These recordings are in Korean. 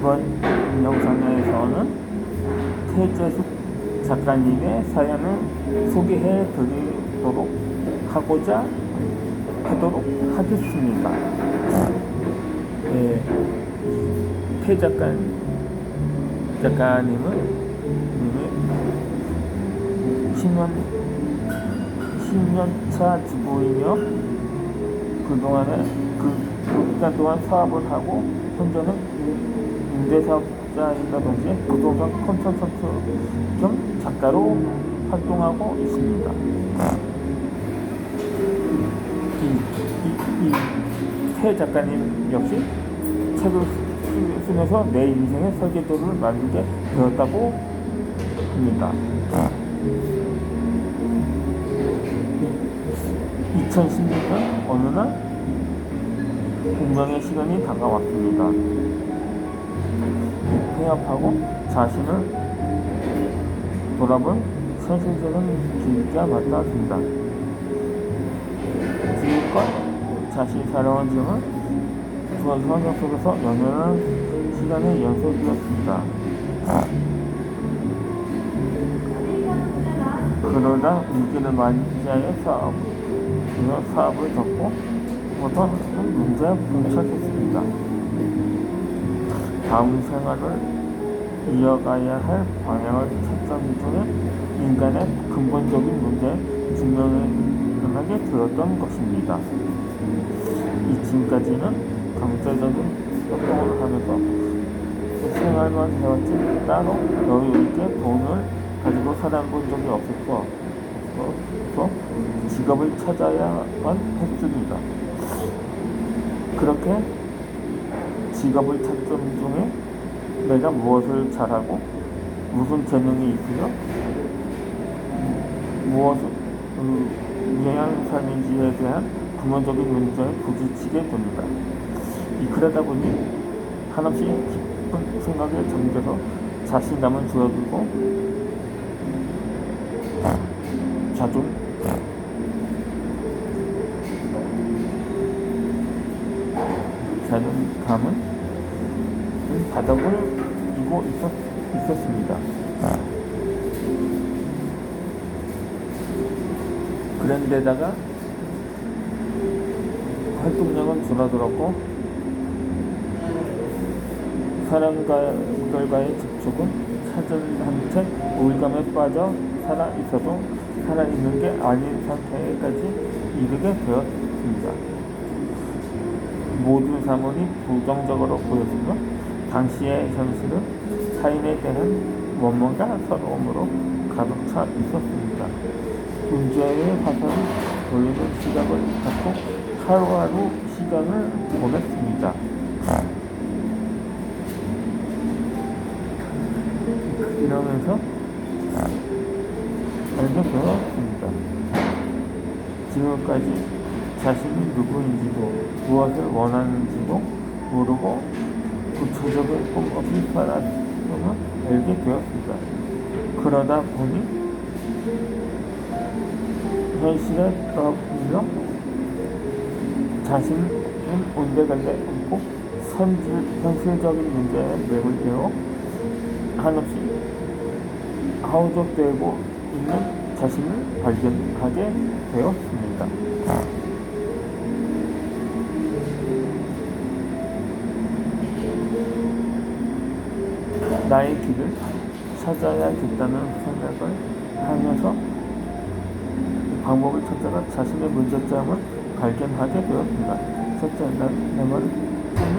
이번 영상에서는 태재숙 작가님의 사연을 소개해 드리도록 하도록 하겠습니다. 네, 태 작가님은 10년차 주부이며 그동안에 그 기간 동안 사업을 하고 현재는 임대사업자이라든지 부동산 컨설턴트 겸 작가로 활동하고 있습니다. 태 작가님 역시 책을 쓰면서 내 인생의 설계도를 만들게 되었다고 합니다. 2016년 어느 날 공명의 시간이 다가왔습니다. 폐업하고 자신을 돌아볼 현실적인 계기가 맞닿았습니다. 지금껏 자신이 살아온 점은 주어진 환경 속에서 연연한 시간의 연속이었습니다. 그러다 위기를 맞이하여 사업을 접고 모든 문제에 봉착했습니다. 다음 생활을 이어가야 할 방향을 찾던 중에 인간의 근본적인 문제에 직면하게 되었던 것입니다. 지금까지는 강제적인 활동을 하면서 생활만 해왔지 따로 여유있게 돈을 가지고 살아본 적이 없어서 직업을 찾아야만 했습니다. 그렇게 직업을 찾던 중에 내가 무엇을 잘하고 무슨 재능이 있으며 무엇을 위한 삶인지에 대한 근본적인 문제에 부딪히게 됩니다. 그러다 보니 한없이 깊은 생각에 잠겨서 자신감은 줄어들고 자존감은 바닥을 이고 있었습니다. 그런데다가 활동량은 줄어들었고 사람들과의 접촉은 사전한테 우울감에 빠져 살아있어도 살아있는 게 아닌 상태까지 이르게 되었습니다. 모든 사물이 부정적으로 보였으며 당시의 현실은 타인에 대한 원망과 서러움으로 가득 차 있었습니다. 문제의 화살을 돌리는 시각을 갖고 하루하루 시간을 보냈습니다. 이러면서 알게 되었습니다. 지금까지 자신이 누구인지도 무엇을 원하는지도 모르고 구체적인 꿈 없이 살았음을 알게 되었습니다. 그러다 보니 현실에 떨어지며 자신은 온데간데 없고 현실적인 문제에 맥을 되어 한없이 허우적대고 있는 자신을 발견하게 되었습니다. 나의 길을 찾아야겠다는 생각을 하면서 방법을 찾다가 자신의 문제점을 발견하게 되었습니다. 첫째, 나만의 꿈을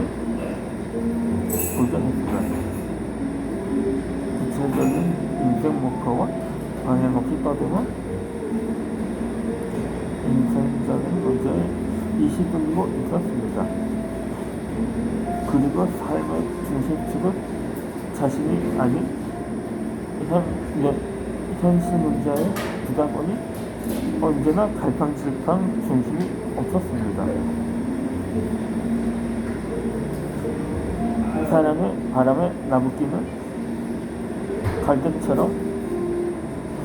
불정했습니다. 구체적인 인생 목표와 방향 없이 떠들면 인생적인 문제에 이시들고 있었습니다. 그리고 삶의 중심축을 자신이 아닌 현실 문제에 두다 보니 언제나 갈팡질팡 중심이 없었습니다. 사람의 바람에 나부끼는 갈대처럼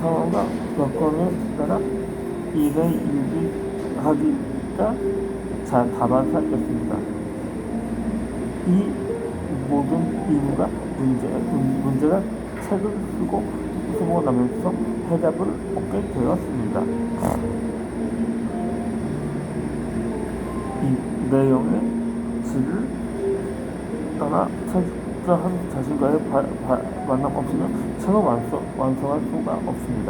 상황과 여건에 따라 일에 유기하기가 다반사였습니다. 이 모든 의무가 문제가 책을 쓰고 나면서 해답을 얻게 되었습니다. 이 내용의 질을 떠나 철저한 자신과의 만남 없이는 책을 완성할 수가 없습니다.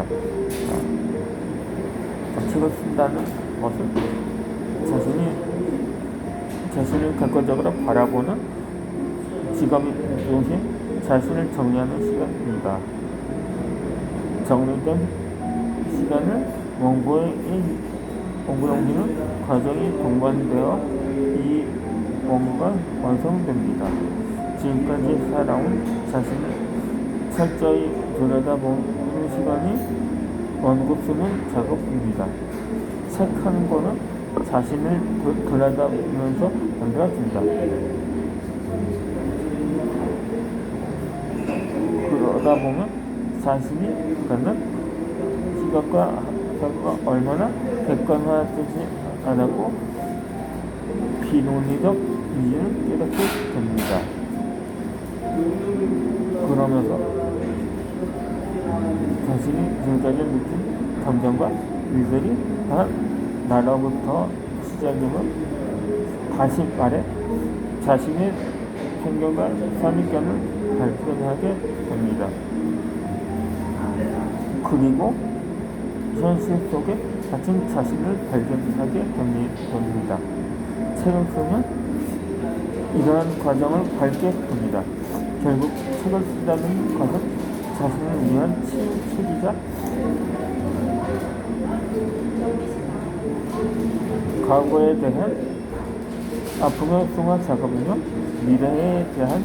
책을 쓴다는 것은 자신을 객관적으로 바라보는 직업인 자신을 정리하는 시간입니다. 정리된 시간을 원고용지는 과정이 동반되어 이 원고가 완성됩니다. 지금까지 살아온 자신을 철저히 들여다보는 시간이 원고 쓰는 작업입니다. 책 한 권은 자신을 들여다보면서 만들어진다. 그러다 보면 자신이 갖는 시각과 얼마나 객관화되지 않았고 비논리적 이유를 깨닫게 됩니다. 그러면서 자신이 지금까지 느낀 감정과 일들이 다 나로부터 시작임은 다시 말해 자신의 편견과 선입견을 발견하게 됩니다. 그리고 현실 속에 갇힌 자신을 발견하게 됩니다. 책을 쓰면 이러한 과정을 밟게 됩니다. 결국 책을 쓴다는 것은 자신을 위한 치유책이자 과거에 대한 아픔의 승화 작업이며 미래에 대한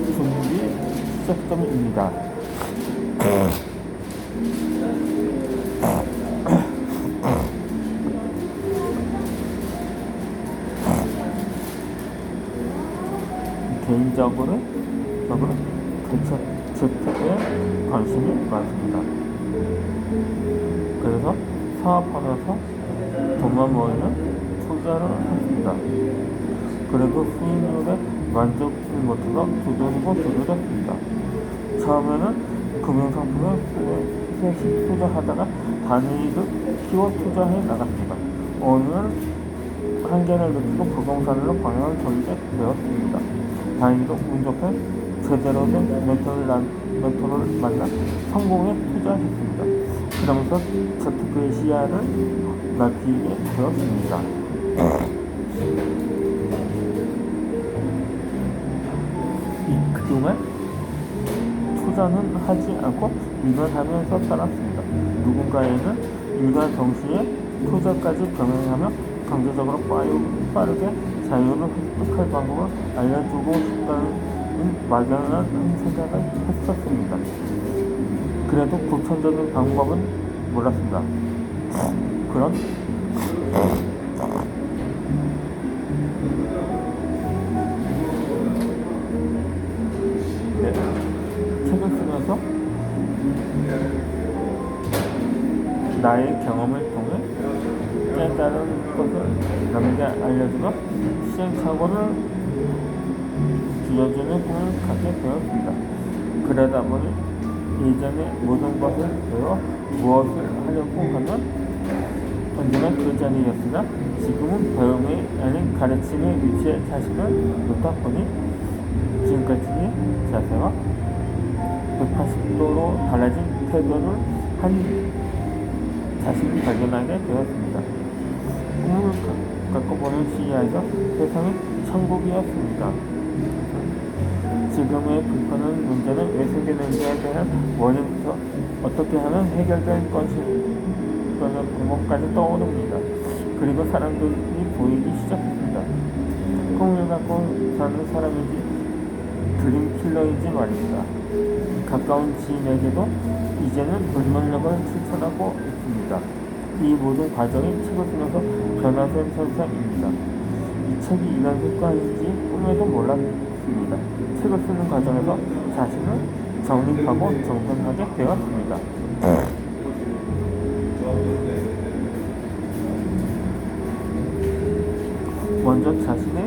준비 시작점입니다. 개인적으로 재테크에 관심이 많습니다. 그래서 사업하면서 돈만 모이면 투자를 했습니다. 그래도 수익률에 만족지 못해서 두드렸습니다. 처음에는 금융상품에 수익 투자하다가 단이익을 키워 투자해 나갔습니다. 오늘 한계를 느끼고 부동산으로 방향을 돌리게 되었습니다. 다행히도 운 좋게 제대로 된 멘토를 만나 성공에 투자했습니다. 그러면서 재테크의 시야를 넓히게 되었습니다. 그동안 투자는 하지 않고 일을 하면서 살았습니다. 누군가에는 일과 동시에 투자까지 병행하며 경제적으로 빠르게 자유를 획득할 방법을 알려주고 싶다는 막연한 생각을 했었습니다. 그래도 구체적인 방법은 몰랐습니다. 그런 책을 쓰면서 나의 경험을 통해 깨달은 것을 남에게 알려주며 시행착오를 길어지는 꿈을 갖게 되었습니다. 그러다 보니 예전에 모든 것을 배워 무엇을 하려고 하면 언제나 그 자리였으나 지금은 배움이 아닌 가르침의 위치에 자신을 놓다 보니 지금까지의 자세와 180도로 달라진 태도를 한 자신을 발견하게 되었습니다. 꿈을 갖고 보는 시야에서 세상은 천국이었습니다. 지금의 불편한 문제는 왜 생기는지에 대한 원인부터 어떻게 하면 해결될 것이라는 방법까지 떠오릅니다. 그리고 사람들이 보이기 시작했습니다. 꿈을 갖고 사는 사람인지 드림킬러인지 말입니다. 가까운 지인에게도 이제는 불면력을 실천하고 있습니다. 이 모든 과정이 책을 쓰면서 변화된 현상입니다. 이 책이 이런 효과인지 꿈에도 몰랐습니다. 책을 쓰는 과정에서 자신을 정립하고 정돈하게 되었습니다. 먼저 자신의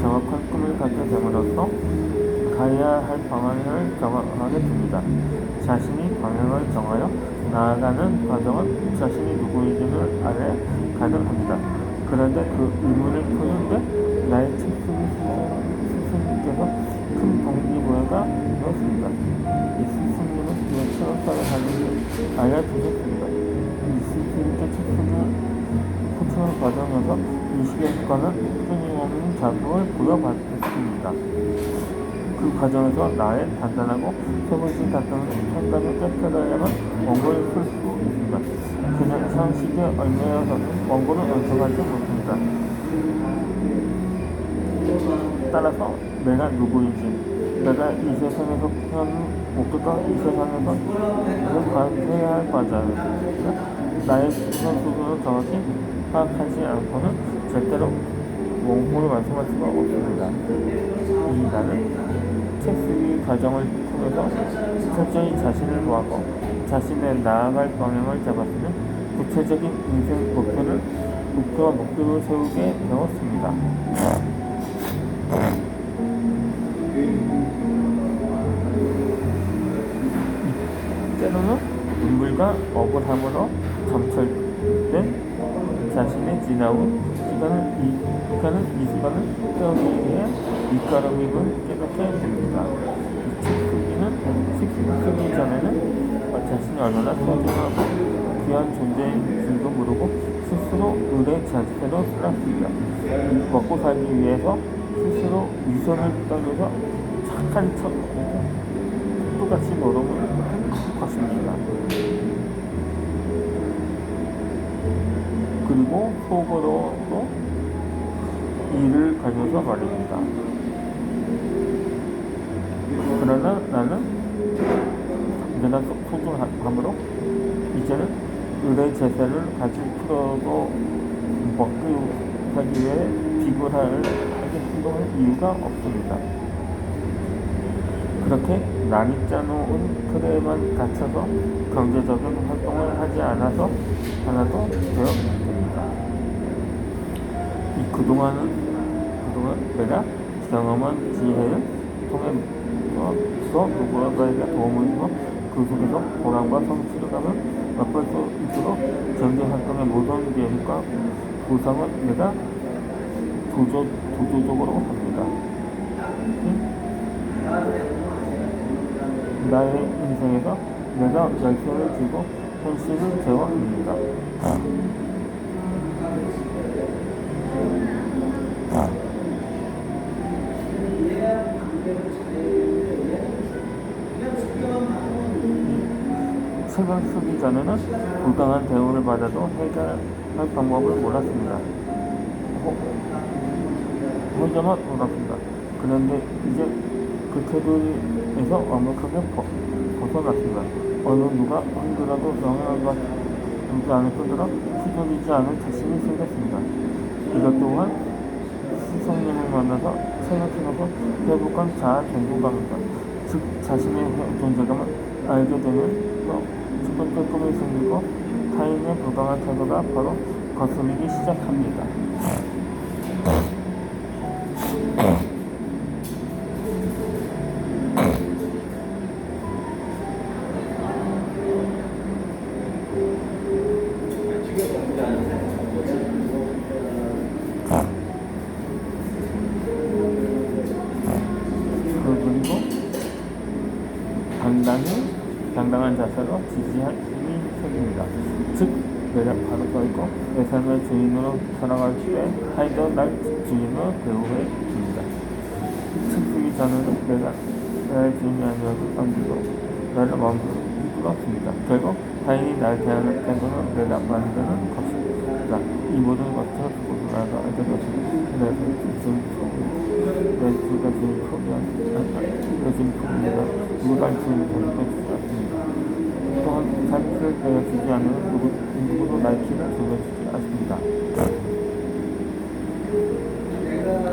정확한 꿈을 갖게 됨으로써 가야 할 방향을 정하게 됩니다. 자신이 방향을 정하여 나아가는 과정은 자신이 누구인지를 알아야 가능합니다. 그런데 그 의문을 푸는데 나의 스승님께서 큰 동기부여가 되었습니다. 이 스승님은 그의 체험사를 하는데 알려주셨습니다. 이 스승님께 코칭을 과정에서 20여분간은 끊임없는 자극을 부여받았습니다. 그 과정에서 나의 단단하고 세부적인 판단을 깨달아야만 원고를 쓸 수 있습니다. 그냥 상식에 얽매여서는 원고를 완성하지 못합니다. 따라서 내가 누구인지, 내가 이 세상에서 태어난 목표가 이 세상에서 해야 할 과제입니다. 나의 수준을 정확히 파악하지 않고는 절대로 원고를 완성할 수가 없습니다. 이 나는 책 쓰기 과정을 통해서 철저히 자신을 보았고 자신의 나아갈 방향을 잡았으며 구체적인 인생 목표와 목표를 세우게 되었습니다. 때로는 눈물과 억울함으로 감철된 자신의 지나온 이 시간을 깨우기 위해 밑가름임을 깨닫게 됩니다. 이 책 쓰기 전에는 자신이 얼마나 소중하고 귀한 존재인 줄도 모르고 스스로 의뢰 자체로 살았습니다. 먹고 살기 위해서 스스로 위선을 떨면서 착한 척 똑같이 노름을 할 것입니다. 그리고 속으로도 일을 가져서 말입니다. 그러나 나는 내가 소중함으로 이제는 의뢰 제세를 가질 필요도 먹고 살기 위해 비굴하게 행동할 이유가 없습니다. 그렇게 남이 짜놓은 틀에만 갇혀서 경제적인 활동을 하지 않아서 하나도 되어갑니다. 그동안 내가 경험한 지혜를 통해서 누구에게 도움을 주고 그 속에서 보람과 성취감을 맛볼 수 있도록 경제활동의 모든 계획과 보상은 내가 도조적으로 합니다. 나의 인생에서 내가 열쇠를 쥐고 현실을 제어합니다. 책을 쓰기 전에는 불강한 대우를 받아도 해결할 방법을 몰랐습니다. 혼자만 몰랐습니다. 그런데 이제 그 태도에서 완벽하게 벗어났습니다. 어느 누가 힘들어도 명령한 것 누지 않을 뿐더러 휘둘리지 않을 자신이 생겼습니다. 이것 또한 스승님을 만나서 책을 쓰면서 회복한 자아 존중감입니다. 즉 자신의 존재감을 알게 되면 첫 번째 꿈이 생기고 타인의 불강한 태도가 바로 거스르기 시작합니다. 그리고 당당한 자세로 지지할 힘이 생깁니다. 즉 내가 바로 서있고 내 삶의 주인으로 살아갈 때 타인도 날 주인으로 대우해 줍니다. 책 쓰기 전에는 내가 나의 주인이 아니어도 남들도 나를 마음대로 이끌었습니다. 결국 타인이 날 대하는 태도는 내가 만드는 것입니다. 이 모든 것을 보고 나가 알게 되었습니다. 내 주가 주인 포기합니다. 누가 주인을 전해주지 않습니다. 또한 잘 키를 내어주지 않으면 누구도 날 키를 돌려주지 않습니다.